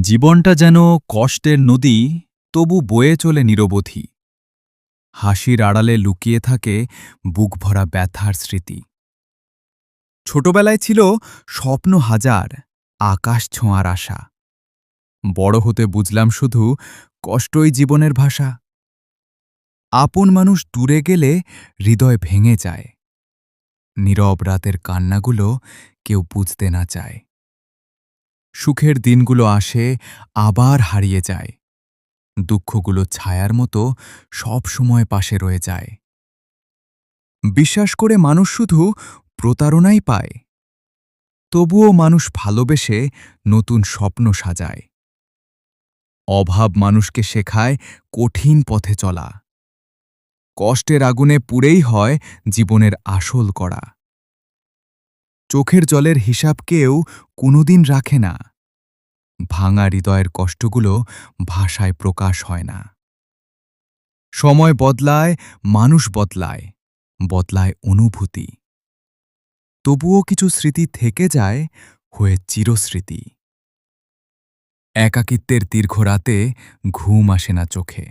জীবনটা যেন কষ্টের নদী, তবু বয়ে চলে নিরবধি। হাসির আড়ালে লুকিয়ে থাকে বুকভরা ব্যথার স্মৃতি। ছোটবেলায় ছিল স্বপ্ন হাজার, আকাশ ছোঁয়ার আশা। বড় হতে বুঝলাম শুধু কষ্টই জীবনের ভাষা। আপন মানুষ দূরে গেলে হৃদয় ভেঙে যায়। নীরব রাতের কান্নাগুলো কেউ বুঝতে না চায়। সুখের দিনগুলো আসে, আবার হারিয়ে যায়। দুঃখগুলো ছায়ার মতো সব সময় পাশে রয়ে যায়। বিশ্বাস করে মানুষ শুধু প্রতারণাই পায়। তবুও মানুষ ভালোবেসে নতুন স্বপ্ন সাজায়। অভাব মানুষকে শেখায় কঠিন পথে চলা। কষ্টের আগুনে পুড়েই হয় জীবনের আসল করা। চোখের জলের হিসাব কেউ কোনোদিন রাখে না। ভাঙা হৃদয়ের কষ্টগুলো ভাষায় প্রকাশ হয় না। সময় বদলায়, মানুষ বদলায়, বদলায় অনুভূতি। তবুও কিছু স্মৃতি থেকে যায় হয়ে চিরস্মৃতি। একাকিত্বের দীর্ঘ রাতে ঘুম আসে না চোখে।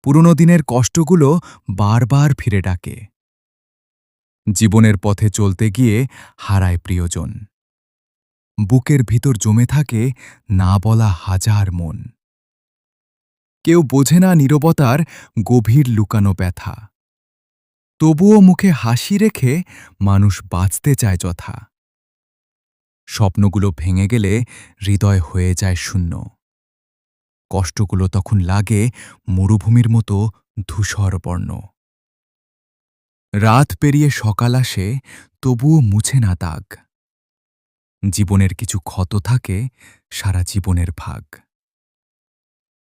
পুরনো দিনের কষ্টগুলো বারবার ফিরে ডাকে। জীবনের পথে চলতে গিয়ে হারায় প্রিয়জন। বুকের ভিতর জমে থাকে না বলা হাজার মন। কেউ বোঝে না নীরবতার গভীর লুকানো ব্যথা। তবুও মুখে হাসি রেখে মানুষ বাঁচতে চায় যথা। স্বপ্নগুলো ভেঙে গেলে হৃদয় হয়ে যায় শূন্য। কষ্টগুলো তখন লাগে মরুভূমির মতো ধূসর বর্ণ। রাত পেরিয়ে সকাল আসে, তবুও মুছে না দাগ। জীবনের কিছু ক্ষত থাকে সারা জীবনের ভাগ।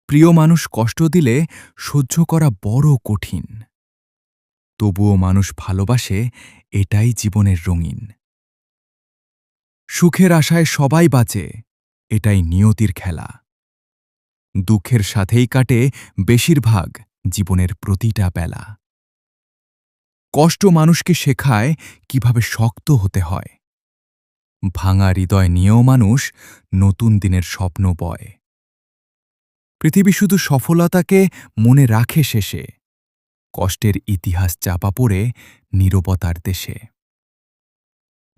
প্রিয় মানুষ কষ্ট দিলে সহ্য করা বড় কঠিন। তবুও মানুষ ভালোবাসে, এটাই জীবনের রঙিন। সুখের আশায় সবাই বাঁচে, এটাই নিয়তির খেলা। দুঃখের সাথেই কাটে বেশিরভাগ জীবনের প্রতিটা বেলা। কষ্ট মানুষকে শেখায় কিভাবে শক্ত হতে হয়। ভাঙা হৃদয় নিয়েও মানুষ নতুন দিনের স্বপ্ন বয়। পৃথিবী শুধু সফলতাকে মনে রাখে শেষে। কষ্টের ইতিহাস চাপা পড়ে নীরবতার দেশে।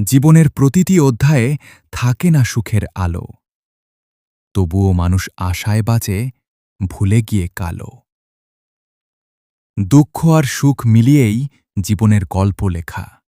জীবনের প্রতিটি অধ্যায়ে থাকে না সুখের আলো। তবুও মানুষ আশায় বাঁচে, ভুলে গিয়ে কালো। দুঃখ আর সুখ মিলিয়েই জীবনের গল্প লেখা।